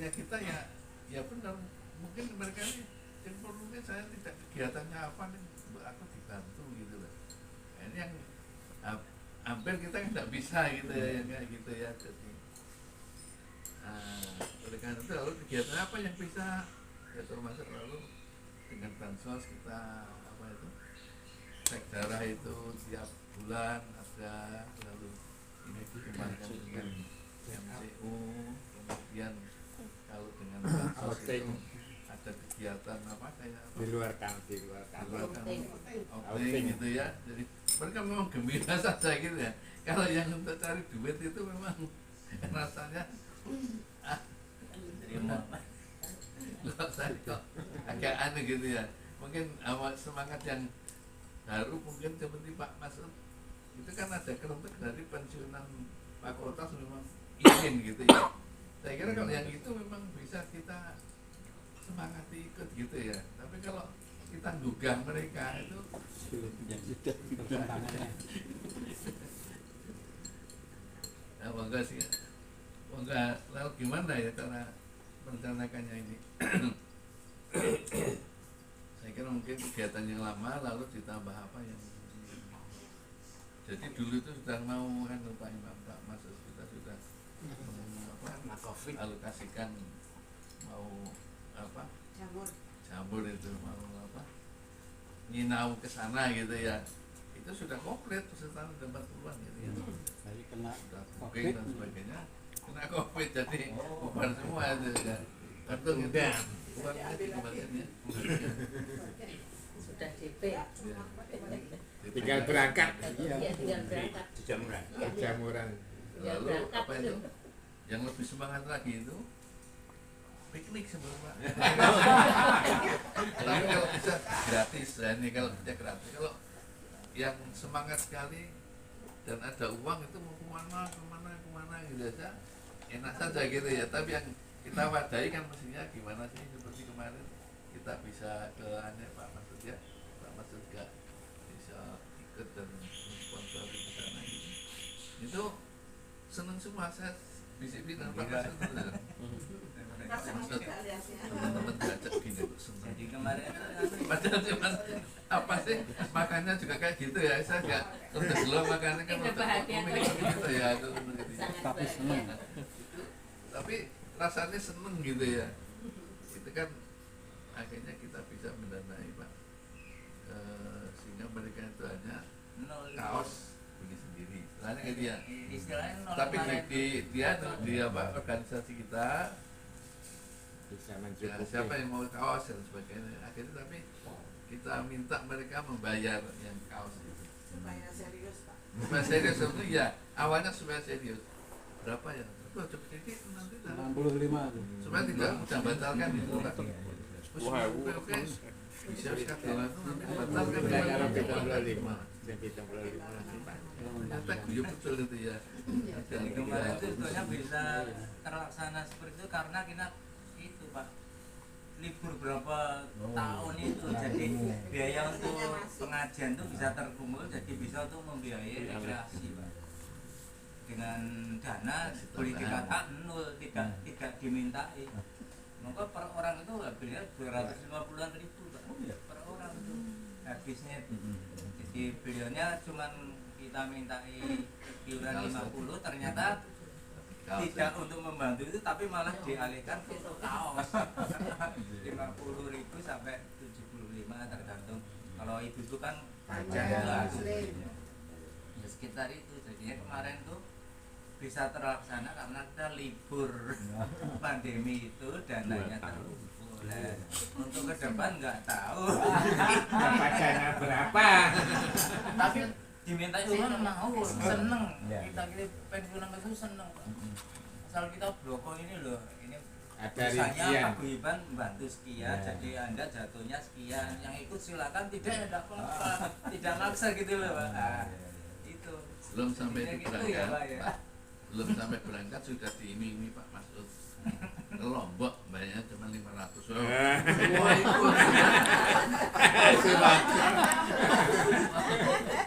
ya kita ya benar, mungkin mereka ini mungkin saya tidak kegiatannya apa nih, aku dibantu gitu loh. Nah, ini yang hampir kita tidak bisa gitu ya, yang kayak gitu ya. Jadi oleh karena itu lalu kegiatan apa yang bisa ya, termasuk lalu dengan bansos kita apa itu cek darah itu tiap bulan ada, lalu ini dikembangkan dengan MCU, kemudian kalau dengan bansos itu ada kegiatan apa kayak apa? di luar outing gitu ya. Jadi mereka memang gembira saja gitu ya. Kalau yang untuk cari duit itu memang rasanya kok saya kok agak aneh gitu ya. Mungkin awal semangat yang baru mungkin seperti Pak Masud itu kan ada kerentuk dari pensiunan fakultas memang ingin gitu ya. Saya kira kalau yang itu memang bisa kita semangati ikut gitu ya. Tapi kalau kita gugah mereka itu ya bangga sih. Bangga, lalu gimana ya cara merencanakannya ini? Saya kira mungkin kegiatan yang lama lalu ditambah apa yang jadi dulu itu sudah mau kan Pak Imam, Pak Masud kita sudah alokasikan mau apa jamur itu mau apa nyinau ke sana gitu ya, itu sudah komplit setahun udah 40-an gitu ya. Saya kena sudah booking dan sebagainya, kena covid jadi bubar semua itu ya. Untung itu uangnya dikembalikan ya. Sudah DP. tinggal berangkat. Iya, tinggal berangkat. Jamuran. Lalu apa itu yang lebih semangat lagi itu piknik sebelumnya. Tapi kalau bisa gratis, ya ini kalau bisa gratis. Kalau yang semangat sekali dan ada uang itu mau kemana gitu aja, enak saja gitu ya. Tapi yang kita wadai kan mestinya gimana sih, seperti kemarin kita bisa ke Pak Masud ya, Pak Masud juga bisa ikut dan sponsor di sana gitu. Itu seneng semua, saya bisik-bisik Pak Masud teman-teman diajak gini kok seneng. Jadi kemarin Padahal cuman apa sih makannya juga kayak gitu ya, saya nggak untuk belum makannya kan untuk gitu ya, itu Tapi seneng. tapi rasanya seneng gitu ya. Itu kan akhirnya kita bisa mendanai Pak, sehingga mereka itu hanya kaos beli sendiri, istilahnya gitu ya. Istilahnya Tapi di apa organisasi kita Bisa ya, mencukupi. siapa yang mau kaos dan sebagainya, akhirnya tapi kita minta mereka membayar yang kaos itu Supaya serius Pak. supaya serius itu ya, awalnya supaya serius. Berapa ya? Itu coba sedikit nanti 65 tuh. supaya tidak mudah batalkan itu Pak. Oke, bisa sekali itu nanti batalkan Saya ya. 75. Ternyata guyup betul itu ya. Jadi kemarin itu sebetulnya bisa terlaksana seperti itu karena kita itu Pak libur berapa tahun itu, jadi biaya untuk pengajian itu bisa terkumpul, jadi bisa untuk membiayai rekreasi Pak. Dengan dana boleh dikatakan nol, tidak dimintai. Maka per orang itu habisnya 250-an ribu Pak, per orang itu habisnya itu. Jadi beliaunya cuman kita mintai iuran 50, ternyata tidak untuk membantu itu, tapi malah dialihkan ke kaos 50.000 sampai 75 tergantung. Kalau itu kan panjang ya sekitar itu. Jadinya kemarin tuh bisa terlaksana karena kita libur pandemi itu, dananya terkumpul. Untuk ke depan nggak tahu Dapat dana berapa? tapi diminta iuran mau seneng, kita pensiunan itu seneng Pak. Asal kita bloko ini loh, ini Ada misalnya rincian. paguyuban membantu sekian, jadi Anda jatuhnya sekian, yang ikut silakan, tidak ya tidak apa-apa, tidak maksa gitu loh Pak. Nah, itu Belum sampai Intinya itu gitu berangkat, ya, Pak, ya. Pak. Belum sampai berangkat sudah diiming-imingi Pak Masud. ke Lombok bayarnya cuma 500. Ah. Wah, itu.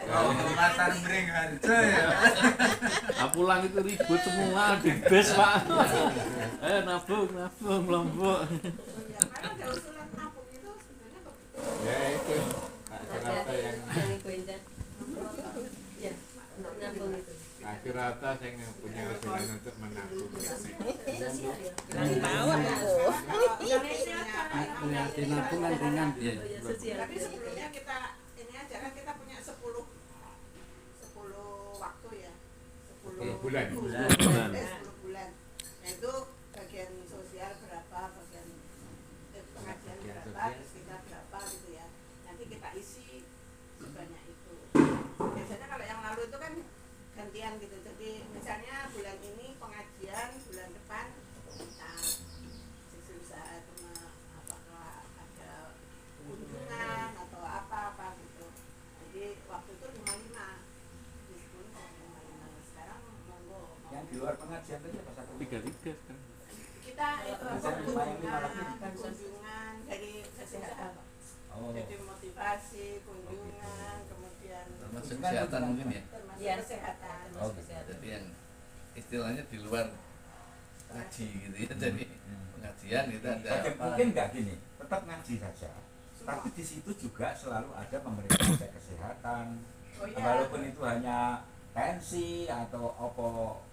Oh, pasar Beringharjo ya. Nah, pulang itu ribut semua di bus Pak. Nabung Lombok. Karena ada usulan nabung itu sebenarnya begitu. Ya itu Pak Surata yang Ya, nabung itu. Pak Surata yang punya usulan untuk menabung. Sosial ya. Ya, Nabungan ringan. Iya. Oh ya, sosial. tapi sebelumnya kita ini aja kan kita punya 10 waktu ya. 10 bulan. 10 bulan. 10 bulan. Nah, itu bagian sosial berapa, bagian pengajian berapa, terus kita berapa gitu ya. Nanti kita isi sebanyak itu. Biasanya kalau yang lalu itu kan gantian gitu. Jadi misalnya bulan ini pengajian, bulan depan kita sisi usaha apakah ada kunjungan atau apa gitu. Jadi waktu itu 55 di 10 sampai 55. Sekarang monggo Yang di luar pengajian tadi apa satu? 3 sekarang. kita itu kunjungan dari kesehatan. Oh. Jadi motivasi, kunjungan, kemudian Termasuk kesehatan mungkin ya. termasuk Iya. kesehatan. Oh, Jadi yang istilahnya di luar ngaji gitu ya. Jadi pengajian itu ada Mungkin nggak gini, tetap ngaji saja. Tapi di situ juga selalu ada pemeriksaan cek kesehatan. Oh iya. Walaupun itu hanya tensi atau apa-apa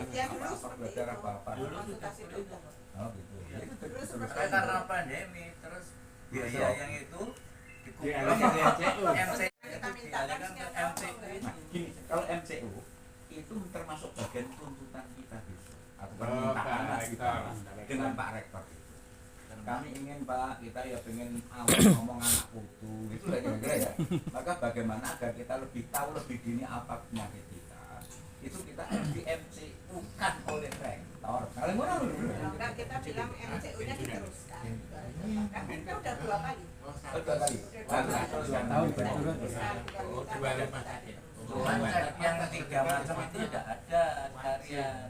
Ya, dulu seperti belajar itu. apa-apa. Konsultasi dokter. Oh gitu. Ya, itu Dulu terus seperti Karena itu. karena pandemi terus biaya yang itu Dialihkan ke MCU. Kita minta dialihkan ke MCU itu. Nah, gini, kalau MCU itu termasuk bagian tuntutan kita besok atau Oh, permintaan Pak kita Rektor. dengan Pak Rektor itu. Kami ingin Pak, kita ya pengen ngomong anak putu, itu lah kira-kira ya. Maka bagaimana agar kita lebih tahu lebih dini apa penyakit kita, itu kita di MCU kan oleh rektor. Kalau mana Enggak, kita bilang MCU-nya diteruskan. Kan kita udah 2 kali. Oh, 2 kali. Nah, terus yang tahu Oh, 2 rumah sakit. Cuman cek yang 3 macam itu tidak ada harian.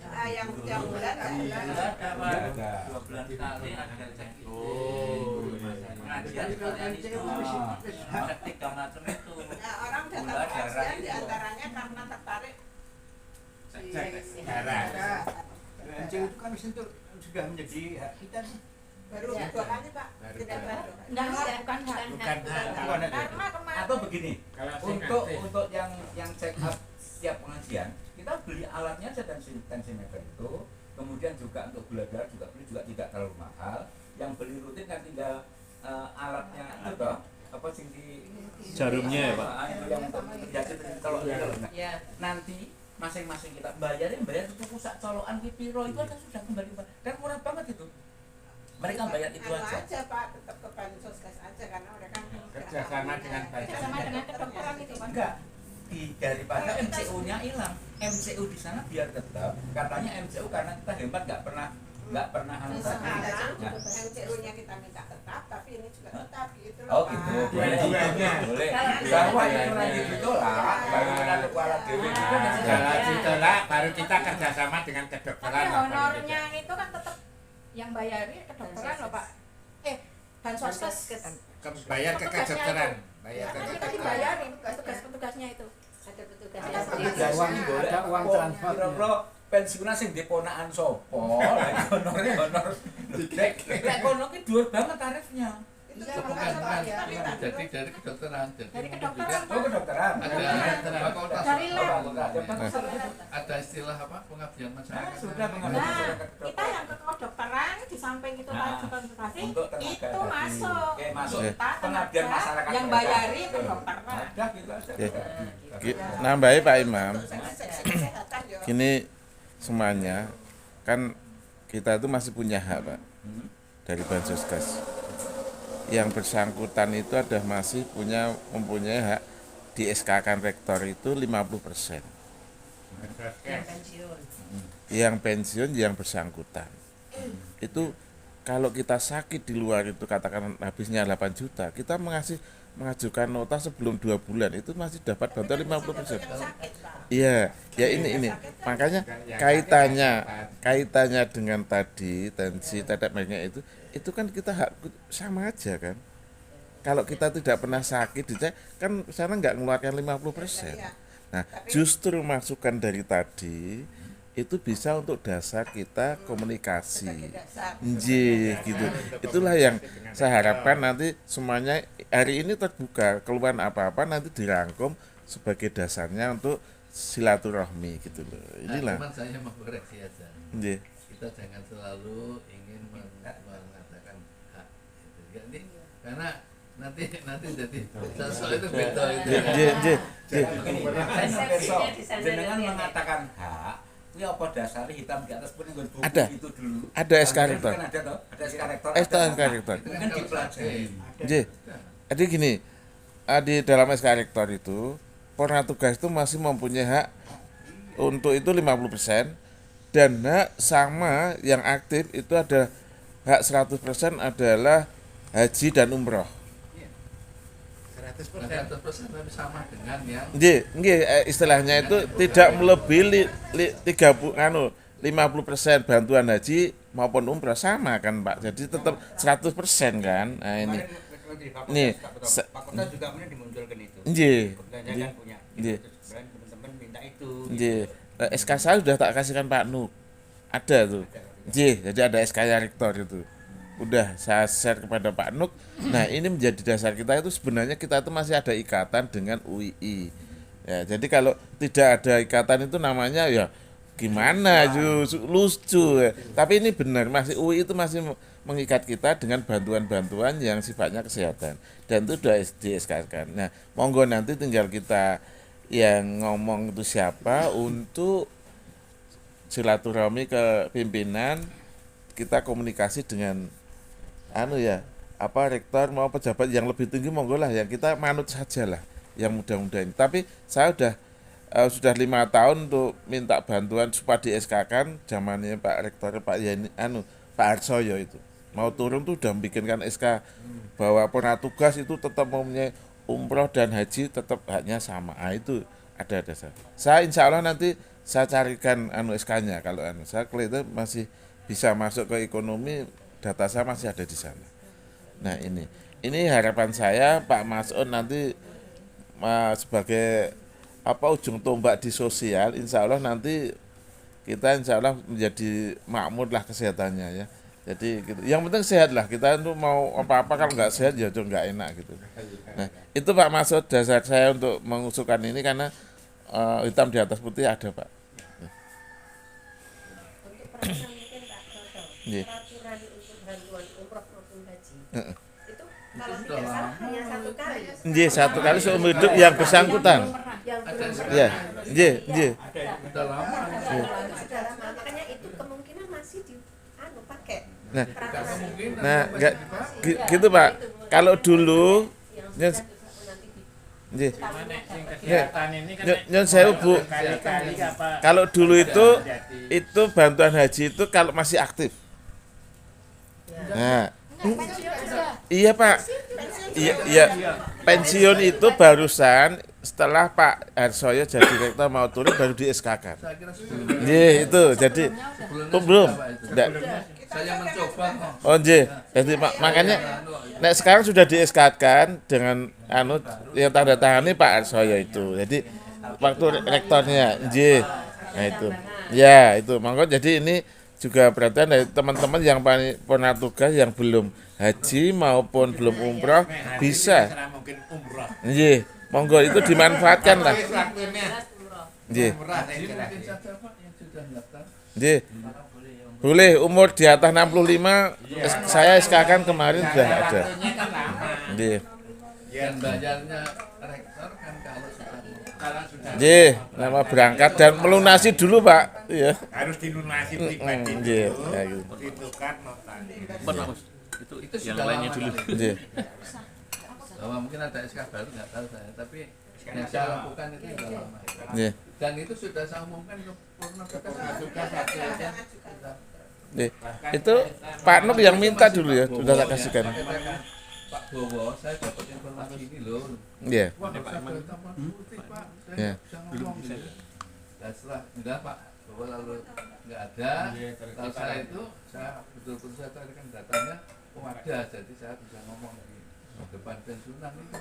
Ah, yang tiap bulan Tidak ada. ada Pak. 2 bulan sekali ada cek itu. Pengajian sekalian itu. Cek 3 macam itu. Nah, orang datang Gula, darah pengajian itu. diantaranya karena tertarik di Cek darah. MCU itu kan sudah menjadi hak kita. baru 2 kali Pak. Baru Tidak dua. baru. Enggak, bukan Bukan hak. Karena kemarin Atau begini, Kalau untuk yang check up setiap pengajian kita beli alatnya aja tensimeter itu, kemudian juga untuk gula darah juga beli juga tidak terlalu mahal. Yang beli rutin kan tinggal alatnya itu toh apa sih di Jarumnya ya, Pak? itu yang untuk menjahit kalau nah, Ya. nanti masing-masing kita bayar itu pusat colokan piro itu akan sudah kembali dan murah banget itu. Mereka bayar itu anu aja. Pak, tetap ke Bansoskes aja karena mereka kerjasama dengan Kerjasama dengan kedokteran itu Pak. Enggak. Daripada MCU-nya hilang, MCU di sana biar tetap. Katanya MCU karena kita hebat nggak pernah anu tadi. Sekarang Nah, MCU-nya kita minta tetap, tapi ini juga tetap gitu loh. oh Pak. gitu. Dua-duanya. Boleh. Kalau Bahwa ada- itu lagi ditolak, baru kita kepala dewi itu kan Kalau ditolak baru kita kerjasama dengan kedokteran. Tapi honornya itu kan tetap yang bayari kedokteran loh Pak. Bansoskes kan. Bayar ke kedokteran. Bayar ke Karena kita kedokteran. dibayarin petugas-petugasnya itu. Ada petugas Ada yang petugas. sendiri. ada uang transfer. Kira-kira pensiunan sing diponakan sopo, lagi honornya honor dek. Kayak kono ki dhuwur banget tarifnya. Itu Iya, juga bukan Pak, kan ya, minta dulu. jadi dari kedokteran jadi Dari mungkin kedokteran, juga Oh kedokteran. ada fakultas Dari lab. ada istilah apa pengabdian Nah, masyarakat sudah Nah, mengambil kita yang ke kedokteran di samping itu Nah, tadi konsultasi untuk tenaga itu tadi. masuk. Oke, masuk. Kita Pengabdian tenaga masyarakat yang mereka. bayari Betul. kedokteran. Ada gitu aja. Ya. Nambahi Pak Imam, Untuk seksi kesehatan ya. gini semuanya kan kita itu masih punya hak Pak dari Bansoskes. Yang bersangkutan itu ada masih mempunyai hak di SK-kan rektor itu 50%. pensiun. Yang pensiun yang bersangkutan. Itu kalau kita sakit di luar itu katakan habisnya 8 juta, kita mengasih mengajukan nota sebelum 2 bulan itu masih dapat bantuan 50%. Yang sakit, Pak. Iya, ya ini. Makanya kaitannya dengan tadi tensi tetek bengek itu kan kita hak sama aja kan. Kalau kita tidak pernah sakit dicek kan sana nggak mengeluarkan 50%. Nah, justru masukan dari tadi itu bisa untuk dasar kita komunikasi. Nggih, gitu. Itulah yang saya harapkan nanti semuanya hari ini terbuka, keluhan apa-apa nanti dirangkum sebagai dasarnya untuk silaturahmi gitu loh. Inilah. Cuman saya mau koreksi aja. Nggih. Kita jangan selalu ingin mengatakan hak gitu. Jadi, karena nanti jadi sesuatu itu beda itu. Nggih. Besok jenengan mengatakan hak, ini apa dasarnya hitam di atas pun yang buku Ada. itu dulu. Ada SK rektor. Kan ada toh? Ada SK rektor. SK rektor. Itu kan dipelajari. Nggih. Jadi gini, di dalam SK rektor itu pernah tugas itu masih mempunyai hak untuk itu 50% dan hak sama yang aktif itu ada hak 100% adalah haji dan umroh. 100% tapi sama dengan yang Nggih, istilahnya itu tidak melebihi 50% bantuan haji maupun umroh sama kan Pak. Jadi tetap 100% kan. Nah ini. Nih, Pak Kota juga kemudian dimunculkan itu. Nggih. Kebetulan kan punya. Nggih. Kemudian teman-teman minta itu. Nggih. SK saya sudah tak kasihkan Pak Nuk. Ada tuh. Nggih, jadi ada SK rektor itu. Udah saya share kepada Pak Nuk. Nah, ini menjadi dasar kita itu sebenarnya kita itu masih ada ikatan dengan UII. Ya, jadi kalau tidak ada ikatan itu namanya ya gimana lucu. Tapi ini benar, masih UI itu masih mengikat kita dengan bantuan-bantuan yang sifatnya kesehatan dan itu sudah di-SK-kan. Nah, monggo nanti tinggal kita yang ngomong itu siapa untuk silaturahmi ke pimpinan, kita komunikasi dengan rektor mau pejabat yang lebih tinggi monggo lah, yang kita manut saja lah yang mudah-mudahan. Tapi saya sudah 5 tahun untuk minta bantuan supaya di-SK-kan zamannya Pak Rektor Pak Pak Arsoyo itu. Mau turun tuh udah bikinkan SK bahwa pernah tugas itu tetap mempunyai umroh dan haji tetap haknya sama. Itu ada dasar. Saya insya Allah nanti saya carikan SK-nya kalau saya kelihatan masih bisa masuk ke ekonomi, data saya masih ada di sana. Nah ini harapan saya Pak Mas'un nanti sebagai ujung tombak di sosial, insya Allah nanti kita insya Allah menjadi makmur lah kesehatannya ya. Jadi gitu. Yang penting sehat lah, kita itu mau apa-apa kalau nggak sehat ya nggak enak gitu. Nah itu Pak Mas'ud dasar saya untuk mengusulkan ini karena hitam di atas putih ada Pak. Untuk perasaan mungkin Pak Toto, Nggih. peraturan untuk bantuan umroh maupun haji itu kalau tidak salah hanya 1 kali. Nggih, 1 kali seumur hidup yang bersangkutan. Yang belum Iya, nggih. udah lama. itu sudah lama, makanya itu kemungkinan masih pakai. Nah, Peraturan itu. enggak gitu Pak. Kalau dulu Yang Yes. sudah nanti di nggih. Sing kesehatan ini kan Nyon sewu Bu. kali-kali apa Kalau dulu itu bantuan haji itu kalau masih aktif. Nah, iya Pak. Iya. Pensiun itu barusan setelah Pak Arsoyo jadi rektor mau turun baru di SK-kan. Saya kira Nggih, itu. jadi belum. Enggak. saya mencoba kok. Oh nggih. Jadi makanya nek sekarang sudah di SK-kan dengan yang tanda tangani Pak Arsoyo itu. Jadi waktu rektornya nggih. Nah itu. Ya, itu. Monggo jadi ini juga perhatian dari teman-teman yang pernah tugas yang belum haji maupun belum umroh bisa. mungkin umroh. Nggih. Monggo itu dimanfaatkan lah. Nggih. Haji mungkin saja Pak yang sudah daftar. Nggih. Boleh umur di atas 65 saya SK-kan kemarin sudah ada. Waktunya kan lama. Nggih. Dan bayarnya rektor kan kalau sudah Nggih, nama berangkat dan melunasi dulu, Pak. Iya. Harus dilunasi pribadi Nggih, dulu. ya gitu. Ditukar notanya. Benar, Mas. Itu yang sudah lainnya lama dulu. kali. Nggih. Bahwa mungkin ada SK baru nggak tahu saya, tapi yang saya lakukan itu sudah lama. Nggih. Dan itu sudah saya umumkan ke purna tugas Nggih. Itu Pak Nuk yang minta dulu ya, sudah tak kasihkan. Pak Bowo, saya dapat informasi ini loh. Iya. Wah, Pak saya Iman. ada tambahan putih Pak, saya Iya. nggak bisa ngomong gitu. Dan setelah enggak Pak Bowo lalu nggak ada, lalu saya itu saya betul-betul saya carikan datanya, oh ada, jadi saya bisa ngomong di depan pensiunan itu.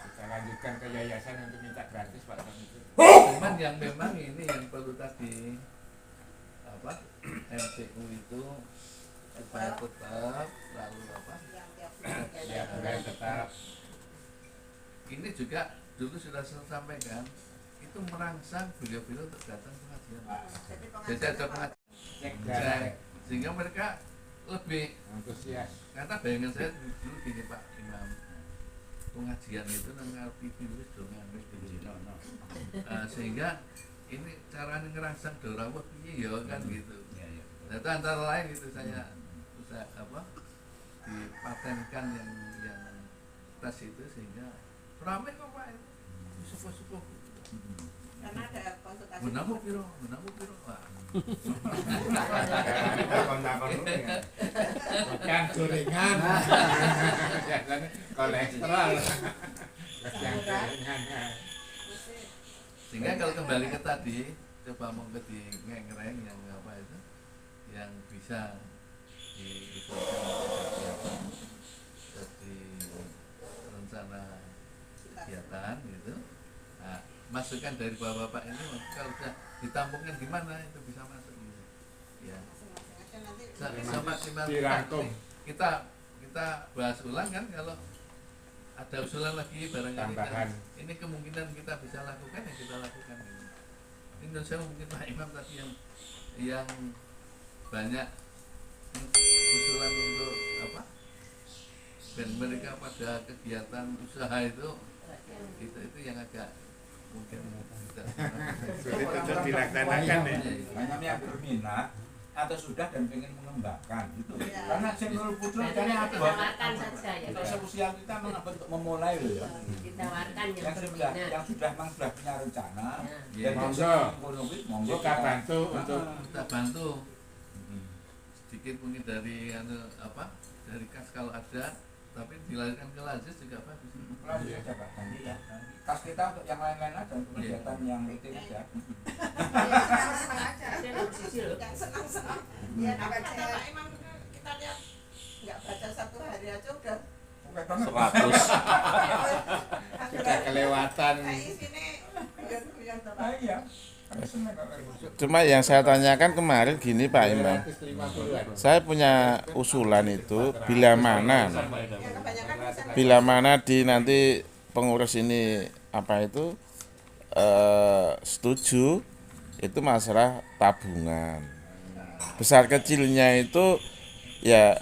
Kita lanjutkan ke yayasan untuk minta gratis Pak Tom itu. Cuman yang memang ini yang perlu tadi apa MCU itu supaya tetap lalu apa yang tiap bulan Ya, bulan tetap. ini juga dulu sudah saya sampaikan itu merangsang beliau-beliau untuk datang pengajian. Jadi ada pengajian Cek darah. sehingga mereka lebih Antusias. karena bayangan saya dulu gini Pak Imam, pengajian itu nang ngerti wis do ngambil di sehingga ini cara ngerangsang dorawah piye ya kan gitu. Nah, itu antara lain itu saya usaha apa dipatenkan yang tes itu sehingga ramai kok Pak itu suku-suku karena ada konsultasi menamu piro Pak. Kita kontak-kontak dulu ya. Bukan gorengan. Biasanya kolesterol. Yang gorengan. Sehingga kalau kembali ke tadi coba mau ke di ngereng yang apa itu yang bisa diikutkan jadi rencana kegiatan gitu. Nah, masukan dari bapak-bapak ini kalau sudah ditampungkan gimana itu bisa masuk gitu. Ya. masing-masing aja nanti Bisa maksimal Dirangkum. kita bahas ulang kan kalau ada usulan lagi barangkali Tambahan. ini kemungkinan kita bisa lakukan ya kita lakukan gitu. Ini menurut saya mungkin Pak Imam tadi yang banyak usulan untuk apa dan mereka pada kegiatan usaha itu yang agak mungkin tidak Sulit untuk dilaksanakan ya. Hanya yang berminat atau sudah dan ingin mengembangkan itu. Iya. Karena Senul Putra Kita ini apa? tawarkan saja ya Untuk Pak. sosial kita memang untuk memulai loh ya. Ditawarkan Yang sudah memang sudah punya rencana. Ya, Dan monggo. yang ekonomi monggo Kita bantu untuk kita bantu sedikit mungkin dari dari kas kalau ada tapi dilarikan ke Lazis juga bagus. Lanjut aja Pak. Nanti ya. Kas kita untuk yang lain-lain aja untuk kegiatan yang rutin aja. yang senang-senang ya apa kata Pak Imam kita lihat nggak baca satu hari aja udah Oke banget. 100. kita kelewatan. kayak sini guyon-guyon tuh Pak. Ah, iya. Kami senang kalau begitu. Cuma yang saya tanyakan kemarin gini Pak Imam, 250-an. saya punya usulan itu bila mana yang kebanyakan bisa bila mana di nanti pengurus ini apa itu setuju itu masalah tabungan besar kecilnya itu ya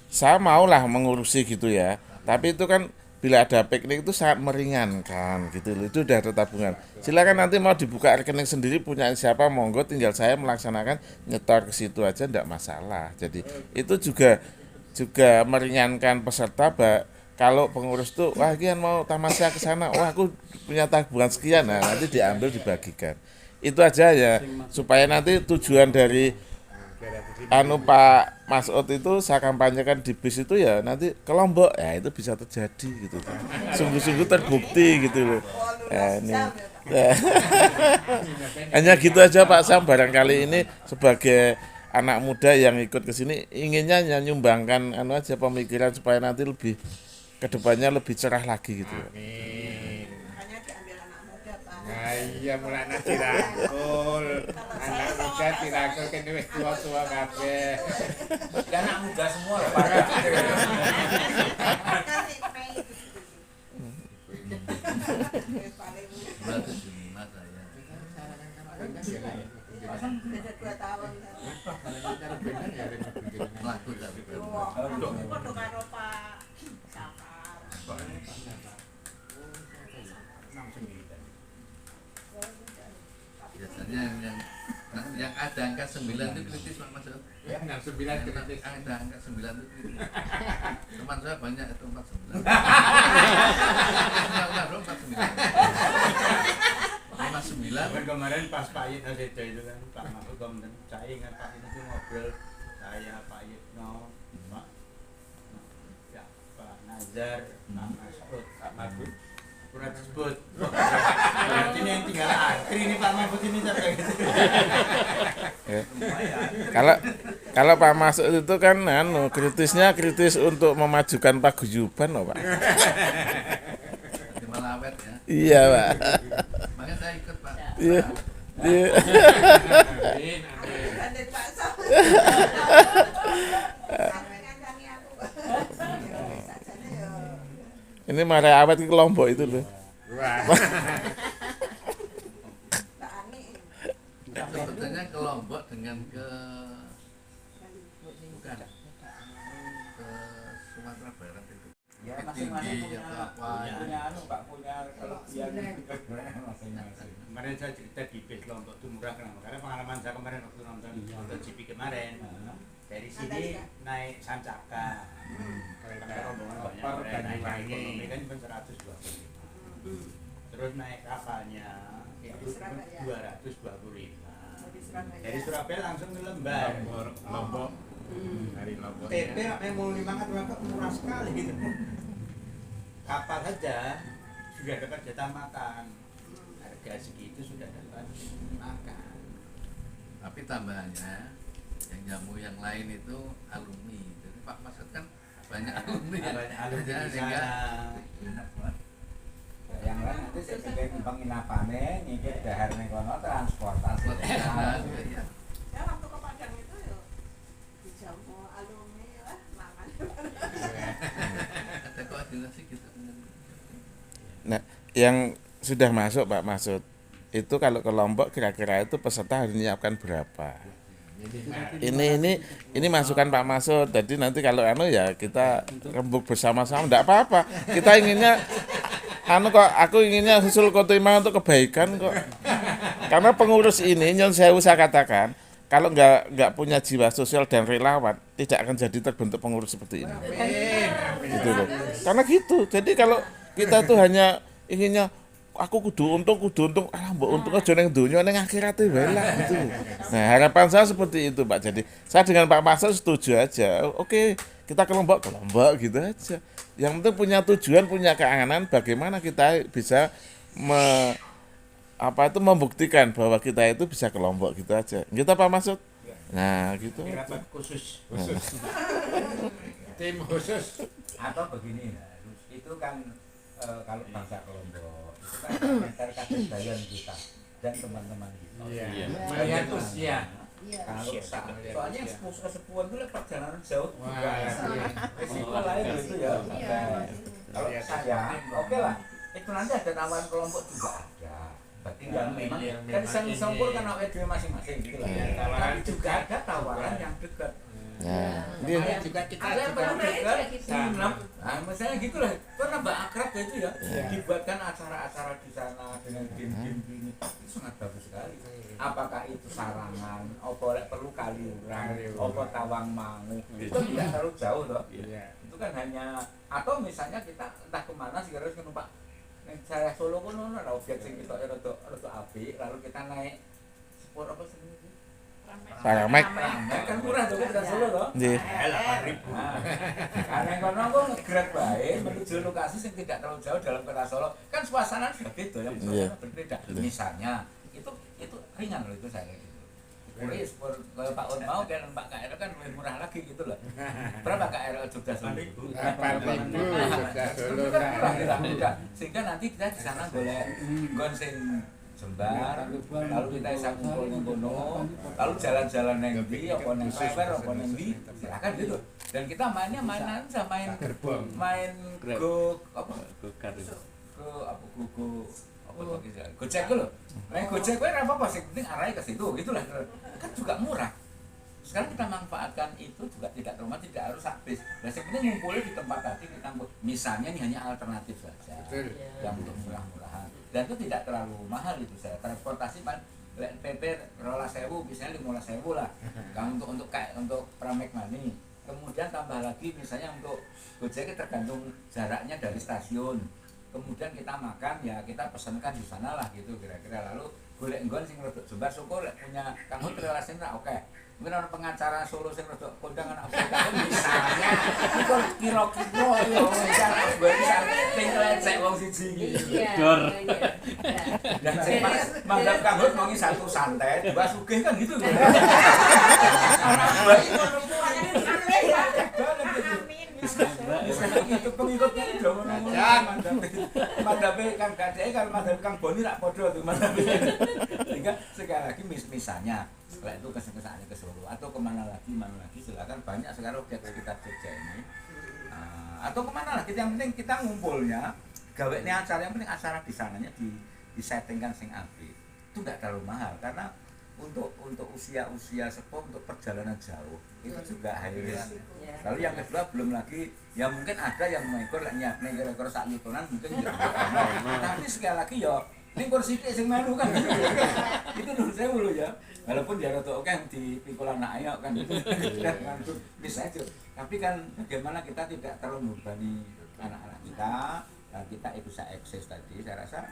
saya maulah mengurusi gitu ya, tapi itu kan bila ada piknik itu sangat meringankan gitu loh, itu udah ada tabungan. Silakan nanti mau dibuka rekening sendiri punya siapa monggo, tinggal saya melaksanakan nyetor ke situ aja enggak masalah. Jadi itu juga meringankan peserta. Kalau pengurus tuh wah kian mau tamasya ke sana, wah aku punya tabungan sekian, nah nanti diambil dibagikan. Itu aja ya supaya nanti tujuan dari Pak Mas'ud itu saya kampanyekan di bis itu ya nanti ke Lombok ya itu bisa terjadi gitu kan. Sungguh-sungguh terbukti gitu loh. Ya, ini. Ya. Hanya gitu aja Pak Sam, barangkali ini sebagai anak muda yang ikut ke sini inginnya nyumbangkan aja pemikiran supaya nanti lebih kedepannya lebih cerah lagi gitu. Amin. makanya diambil anak muda Pak. Nah iya mulai dirangkul. Anak muda dirangkul kene wis tua-tua kabeh. Ya, anak muda semua lah Pak. Berarti Jumina saya. Beda 2 tahun. Laku tapi Foto karo Pak Safar. biasanya yang ada angka 9 itu kritis Pak Mas'ud. Ya 69 kritis. Ada angka 9 itu kritis. Teman saya banyak itu 49. Enggak, 49. Kemarin pas Pak Yit ada itu kan Pak Mahfud kemudian saya ingat Pak Yit itu ngobrol saya Pak Yit Pak ya Pak Azhar, Pak Mahfud, Pak Mahfud kurang disebut. Berarti ini yang tinggal antri ini Pak Mahfud ini sampai gitu. Ya. Kalau Pak Masud itu kan kritisnya kritis untuk memajukan paguyuban loh Pak. Gimana awet ya? Iya Pak. Makanya saya ikut Pak. Iya. Iya. Ganti Pak Sam. Sampai ngancani aku. Sajane yo. Ini Marai Awet ke Lombok itu loh. Wah. Mbak Ani. Sebetulnya ke Lombok dengan ke bukan ke Sumatera Barat itu. Ya masing-masing Tinggi, punya apa, punya anu Pak, punya kelebihan masing-masing. Kemarin saya cerita di base Lombok itu murah kenapa? Karena pengalaman saya kemarin waktu nonton MotoGP kemarin dari sini naik Sancaka kereta rombongan banyak orang naik ekonomi kan cuma 125 terus naik kapalnya itu 225 dari Surabaya langsung ke Lembar Lombok. Dari Lombok. TP namanya mau 5 kan murah sekali gitu kapal saja sudah dapat jatah makan harga segitu sudah dapat makan. Tapi tambahannya yang jamu yang lain itu alumni. Jadi Pak Masud kan banyak alumni ya. Banyak alumni di Sehingga sana. Yang lain nanti saya bikin penginapannya, nyikir dahar ning kono transportasi. Nah, ya. Ya waktu ke Padang itu yo dijamu alumni lah mangan. Ada koordinasi gitu. Nah, yang sudah masuk Pak Masud itu kalau ke Lombok kira-kira itu peserta harus menyiapkan berapa? Ini masukan Pak Masud. Jadi nanti kalau ya kita rembuk bersama-sama, enggak apa-apa. Kita inginnya aku inginnya usul khotimah untuk kebaikan kok. Karena pengurus ini nyon saya katakan, kalau nggak punya jiwa sosial dan relawan, tidak akan jadi terbentuk pengurus seperti ini. Gitu loh. Karena gitu. Jadi kalau kita tuh hanya inginnya aku kudu untung, mbok untung aja ning donya ning akhirate wae lah gitu. Nah, harapan saya seperti itu, Pak. Jadi, saya dengan Pak Masud setuju aja. Oke, kita ke Lombok gitu aja. Yang penting punya tujuan, punya keanganan bagaimana kita bisa membuktikan bahwa kita itu bisa ke Lombok gitu aja. Gitu Pak Masud? Nah, gitu. Rapat khusus. Tim khusus. Atau begini, itu kan kalau bangsa Lombok itu kan komentar kebudayaan kita dan teman-teman kita. Iya. Melihat usia. Kalau soalnya sepuh-sepuhan itu perjalanan jauh juga. Wah, Risiko lain itu ya. Kalau saya, oke lah. Itu nanti ada tawaran kelompok juga ada. Tinggal memang kan sempur kan awet dhewe masing-masing gitu lah. Tapi juga ada tawaran yang dekat. Nah, Makanya juga kita Ada yang juga benar nah, misalnya gitulah, kan nambah akrab ya itu ya. Dibuatkan acara-acara di sana dengan game-game ini, itu sangat bagus sekali. Apakah itu Sarangan, apa perlu Kaliurang, apa Tawangmangu, itu tidak terlalu jauh loh. Iya. Itu kan hanya, atau misalnya kita entah kemana sih harus numpak yang saya Solo pun ada objek sing kita rada apik, lalu kita naik sepur apa sih? Paramek. Kan murah tuh kan Solo loh. Nggih. 8.000. Karena kono kok ngegrab bae menuju lokasi yang tidak terlalu jauh dalam kota Solo. Kan suasana sudah beda ya, suasana berbeda. Misalnya itu ringan loh itu saya gitu. Kuris kalau Pak Un mau kan Pak KRL kan lebih murah lagi gitu loh. Berapa KRL Jogja Solo? 8.000 Jogja Solo. Sehingga nanti kita di sana golek gonsen Jembar, lalu kita bisa kumpul di kono, lalu jalan-jalan neng ndi, apa neng Sewer, apa neng ndi, silakan gitu. Dan kita mainnya mainan sama main go apa Gojek itu loh. Main Gojek itu apa sih penting arahnya ke situ, gitulah. Kan juga murah. Sekarang kita manfaatkan itu juga tidak rumah, tidak harus habis. Nah sebenarnya ngumpulnya di tempat tadi kita misalnya ini hanya alternatif saja, yang untuk murah-murahan. Dan itu tidak terlalu mahal itu saya. Transportasi kan PP 12.000 misalnya 15.000 lah. Kamu untuk Pramek Mani. Kemudian tambah lagi misalnya untuk Gojek tergantung jaraknya dari stasiun. Kemudian kita makan ya kita pesankan di sana lah gitu kira-kira. Lalu golek nggon sing rodok jembar syukur lek punya kamu relasi ra oke. Mungkin ana pengacara Solo sing rodok kondang anak misalnya iku kira-kira yo misalnya bisa sing lecek wong siji iki. Dor. Dan sing manggap kamu mau satu santai, dua sugih kan gitu. Anak baik ngono kuwi aneh banget gitu. Bisa itu pengikutnya itu dong. Mandape Kang Gadek kalau mandap Kang Boni rak padha tuh mandape. Sehingga sekali lagi misalnya setelah itu kesannya ke Solo atau kemana lagi silakan, banyak sekarang objek sekitar Jogja ini. Atau kemana lagi, yang penting kita ngumpulnya gawe ini acara, yang penting acara di sananya disettingkan sing apik. Itu enggak terlalu mahal karena untuk usia sepuh, untuk perjalanan jauh itu juga high risk. Lalu yang kedua belum lagi ya mungkin ada yang mengikut nyiapne kira-kira sak yutonan mungkin ya. Tapi sekali lagi ya ning kursi sing melu kan. Itu dulu saya dulu ya. Walaupun dia rada oke dipikul anak ayo kan itu bisa aja. Tapi kan bagaimana kita tidak terlalu membebani anak-anak kita, dan kita itu bisa eksis tadi, saya rasa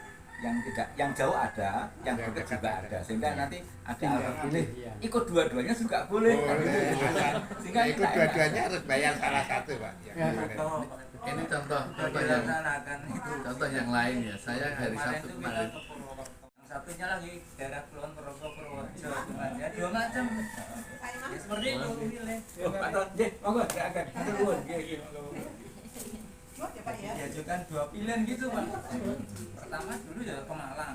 yang jauh ada, yang dekat juga ada, sehingga nanti ada alternatif ikut dua-duanya juga boleh. Sehingga ikut dua-duanya harus bayar salah satu, Pak. Ini contoh yang lain ya. Saya hari Sabtu kemarin. Yang satunya lagi daerah Kulon Progo Purworejo, ya 2 macam. Ya seperti itu pilih. Monggo silakan. Nuwun nggih. Diajukan 2 pilihan gitu, Pak. Pertama dulu ya ke Malang.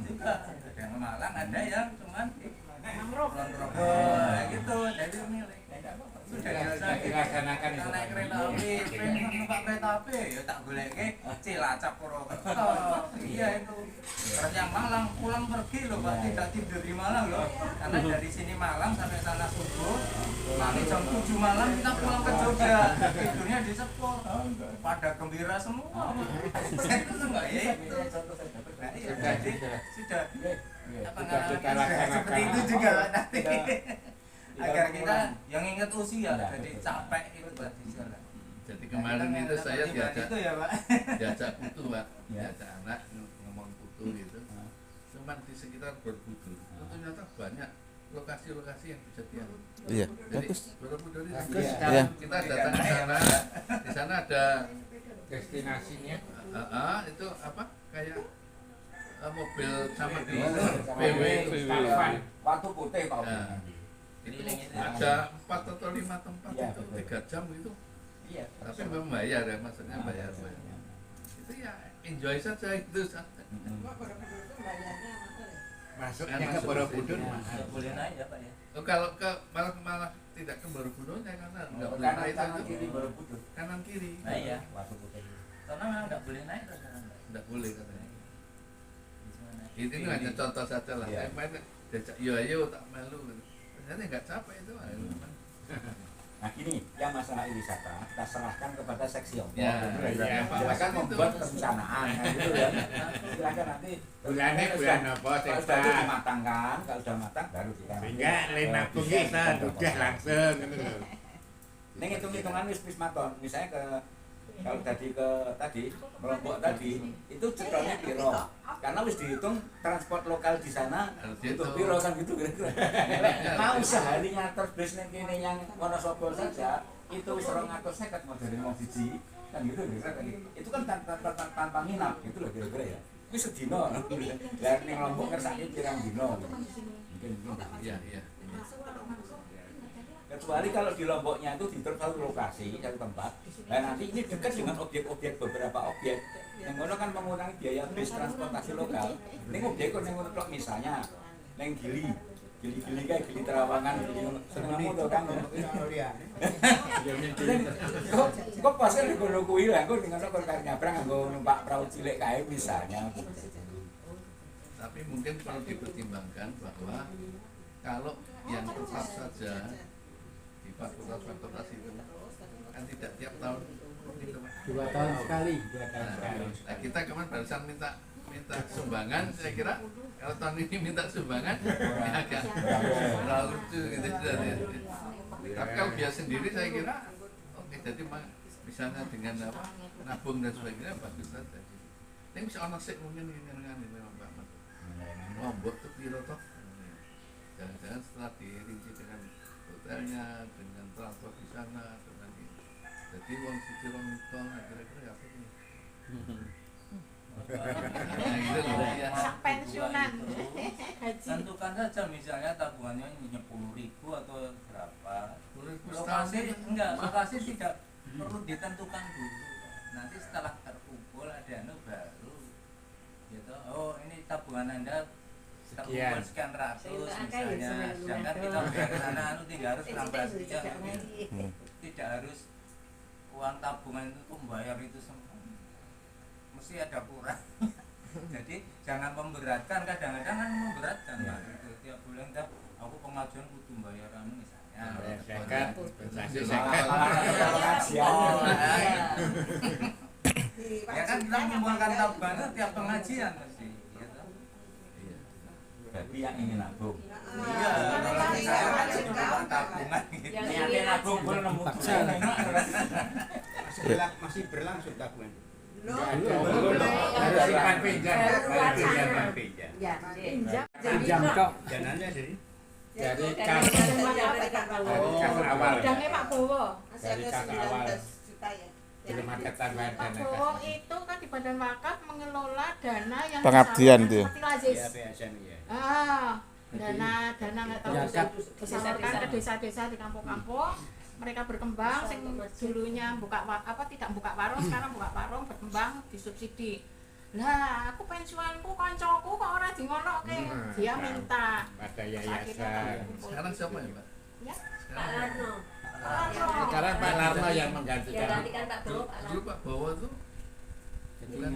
Juga ada yang ke Malang, ada yang cuman Kulon Progo gitu. Jadi milih. Sudah dilaksanakan itu. Naik kereta api, pengen numpak kereta api, ya tak goleke Cilacap Purwokerto. Iya itu. Terus yang Malang pulang pergi loh, Pak, tidak tidur di Malang loh. Karena dari sini Malang sampai sana subuh, nanti jam 7 malam kita pulang ke Jogja. Tidurnya di Sepur. Pada gembira semua. Saya itu enggak ya. Nah, iya, jadi sudah seperti itu juga nanti. Agar kita yang ingat usia, jadi capek itu berarti jalan. Jadi kemarin itu saya diajak itu ya, Pak. Diajak putu, Pak. Diajak anak ngomong putu gitu. Cuman di sekitar Borobudur itu ternyata banyak lokasi-lokasi yang bisa diambil. Iya, Jadi bagus. Borobudur itu Iya. kita datang ke sana. Di sana ada Destinasinya itu apa? Kayak mobil sama di PW, Waktu putih Pak. Itu ada 4 atau 5 tempat itu 3 jam gitu. Iya. Tapi membayar ya, maksudnya bayar. Itu ya enjoy saja itu. masuknya ke Borobudur. Nggak boleh naik ya, Pak ya. Oh, kalau ke malah tidak ke Borobudur ya, karena nggak boleh naik Kanan itu kiri Borobudur. kanan kiri. Nah iya, Waktu putih. karena memang nggak boleh naik terus kan, Pak. Nggak boleh katanya. Gimana? Itu hanya contoh saja lah. Iya. Yang main diajak ayo tak melu. Ternyata nggak capek itu. Nah gini, yang masalah wisata kita serahkan kepada seksi Om. Ya, iya, Pak. Silakan membuat perencanaan, gitu ya. Silakan nanti Bulannya bulan apa, kalau sudah itu dimatangkan, kalau sudah matang baru kita. Sehingga lain nabung bisa udah langsung gitu loh. Ini hitung-hitungan wis maton. Misalnya kalau tadi kelompok tadi itu cekrolnya piro. Karena wis dihitung transport lokal di sana untuk piro kan gitu kira-kira. Mau sehari ngatur bis ning kene yang Wonosobo saja itu wis 250 mau dari mau siji kan gitu kira-kira. Itu kan tanpa nginap gitu loh kira-kira ya. Wis sedina. Lah ning Lombok kersane pirang dino. Mungkin Iya, iya. kecuali kalau di Lomboknya itu di satu lokasi, satu tempat. Nah nanti ini dekat dengan objek-objek beberapa objek. Yang mana kan mengurangi biaya bis transportasi lokal. Ini objek yang menurut misalnya, neng Gili kayak Gili Terawangan, Gili senengmu tuh kan. Kok pasnya di Gunung Kuil, aku dengan kok kayak nyabrang, aku numpak perahu cilik kayak misalnya. Tapi mungkin perlu dipertimbangkan bahwa kalau yang tetap saja di fakultas itu kan tidak tiap tahun gitu, Pak. 2 tahun sekali. Nah, kita kemarin barusan minta sumbangan, saya kira kalau tahun ini minta sumbangan ini agak terlalu lucu gitu. Tapi kalau dia sendiri saya kira oke, jadi misalnya dengan apa nabung dan sebagainya bagus saja. Ini bisa ono sik mungkin ini Lombok tuh piro toh? Jangan-jangan setelah dirinci dengan hotelnya, dengan transport di sana, dengan ini. Jadi uang siji rong juta, kira-kira ya apa ini? Nah, gitu loh ya. Sak pensiunan haji. Tentukan saja misalnya tabungannya 10.000 atau berapa. 10.000 Lokasi setahun. enggak, lokasi tidak perlu ditentukan dulu. Nanti setelah terkumpul ada baru gitu. Oh, ini tabungan Anda terkumpul sekian ratus misalnya. Sedangkan kita bayar ke sana tinggal harus nambah sekian. Tidak harus uang tabungan itu membayar itu semua. Mesti ada kurang. Jadi jangan memberatkan, kadang-kadang kan memberatkan Pak. Gitu. Tiap bulan dah aku pengajuan kudu bayar misalnya. Zakat, Masih zakat. Ya kan kita mengumpulkan tabungan itu tiap pengajian mesti. Gitu. Iya. Berarti yang ingin nabung. Iya, kalau saya wajib tabungan gitu. Niatnya nabung pun nemu Masih berlangsung tabungan. Harus simpan pinjam. Ya, Pinjam kok. Dananya dari Dari kas awal. Bidangnya Pak Bowo. masih Dari ada kas awal. 19 juta ya. Belum ada tambahan Pak dana Bowo kas. itu kan di Badan Wakaf mengelola dana yang Pengabdian disalurkan dia. seperti lazis. Ya, PSN ya. Dana nggak tahu Zakat. disalurkan ke desa-desa di kampung-kampung. Mereka berkembang, sing dulunya tidak buka warung, sekarang buka warung, berkembang, disubsidi. Lah, aku pensiunku kancaku kok ora dingonoke. Dia minta. Ada Terus yayasan. akhirnya Sekarang siapa ya, Mbak? Ya. Pak Sekarang Larno. Sekarang Pak Larno yang Ya menggantikan. gantikan Pak Bowo, Pak dulu Larno. Pak Bowo tuh bukan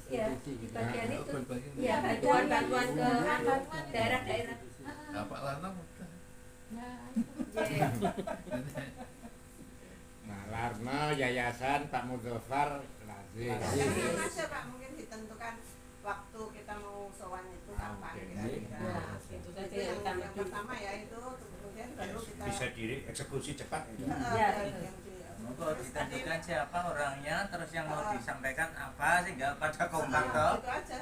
Ya, di bagian itu. berbagi. Ya, bantuan-bantuan ke daerah-daerah. Nah, Pak Lana udah. Nah, Ya. Nah, Larno, yayasan, Pak Mudzafar, Lazis. Jangan aja Pak, mungkin ditentukan waktu kita mau sowan itu kapan kira-kira. Nah, itu saja Itu yang utama. yang pertama ya itu, kemudian baru kita Bisa dieksekusi cepat itu. Ya. Monggo ditentukan siapa orangnya, terus yang mau disampaikan apa sehingga pada kompak toh. itu aja.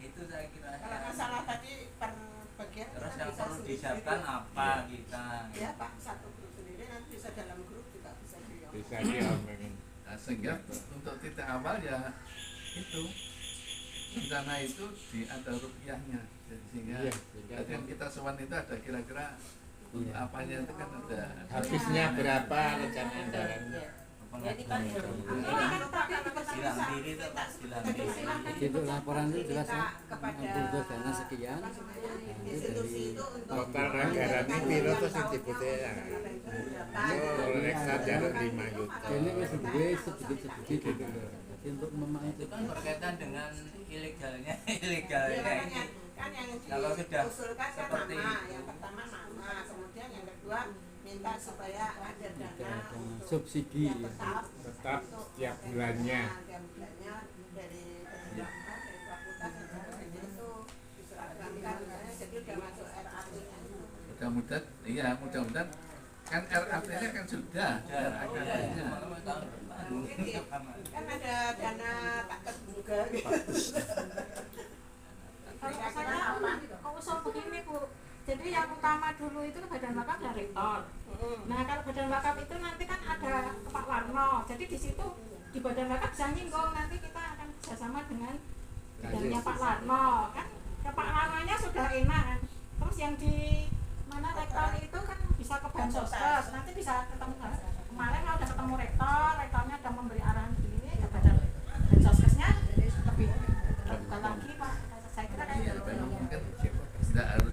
Itu saya kira. Kalau masalah tadi per bagian Terus kita yang bisa perlu sendiri. disiapkan apa kita. Ya Pak, satu grup sendiri nanti bisa dalam grup juga bisa diomongin. Bisa diomongin. Nah, sehingga untuk titik awal ya itu rencana itu ada rupiahnya. Jadi sehingga Iya, tadi yang kita sowan itu ada kira-kira untuk apanya itu kan ada. Habisnya berapa rencana anggarannya? Jadi Pak, Silang diri tuh Pak, silang diri. Itu laporan itu jelas ya. Kepada Untuk dana sekian. institusi itu untuk Total anggarannya piro terus yang dibutuhkan. Oh, reksa jalur 5 juta. Ini kan sedikit gitu loh. Jadi untuk Itu kan berkaitan dengan ilegalnya ini. kan yang Kalau sudah diusulkan kan seperti nama, itu. yang pertama nama, kemudian yang kedua minta supaya ada dana untuk subsidi. yang tetap Tetap tiap bulannya. tiap bulannya dari pemerintah dari fakultas jadi itu diserahkan jadi udah masuk RAP nya Mudah-mudahan, iya mudah-mudahan kan RAP-nya kan sudah anggarannya. kan ada dana tak terduga gitu. kalau saya kalau usul begini Bu, jadi yang utama dulu itu Badan Wakaf dan Rektor. Nah kalau Badan Wakaf itu nanti kan ada Pak Warno, jadi di situ di Badan Wakaf bisa nyinggung nanti kita akan kerjasama dengan bidangnya Pak Warno kan, ya Pak Warnonya sudah enak kan. Terus yang di mana Rektor itu kan bisa ke Bansoskes, nanti bisa ketemu kemarin kalau udah ketemu rektornya udah memberi arahan begini ya Badan Bansoskesnya lebih terbuka lagi Pak. Saya kira kayak Iya, gitu. memang kan tidak harus